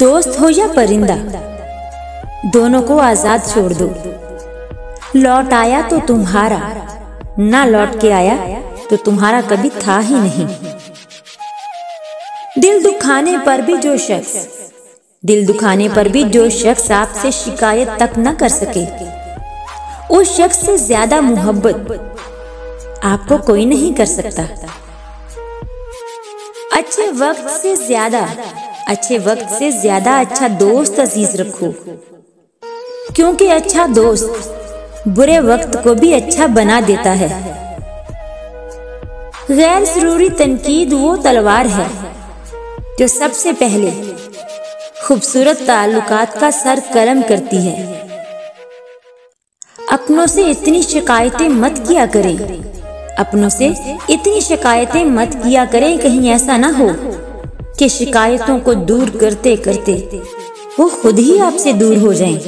दोस्त हो या परिंदा, दोनों को आजाद छोड़ दो। लौट आया तो तुम्हारा, ना लौट के आया तो तुम्हारा कभी था ही नहीं। दिल दुखाने पर भी जो शख्स आपसे शिकायत तक न कर सके, उस शख्स से ज्यादा मोहब्बत आपको कोई नहीं कर सकता। अच्छे वक्त से ज्यादा अच्छा दोस्त अजीज रखो, क्योंकि अच्छा दोस्त बुरे वक्त को भी अच्छा बना देता है। गैर जरूरी तनकीद वो तलवार है जो सबसे पहले खूबसूरत ताल्लुकात का सर कलम करती है। अपनों से इतनी शिकायतें मत किया करें, कहीं ऐसा ना हो कि शिकायतों को दूर करते करते वो खुद ही आपसे दूर हो जाएं।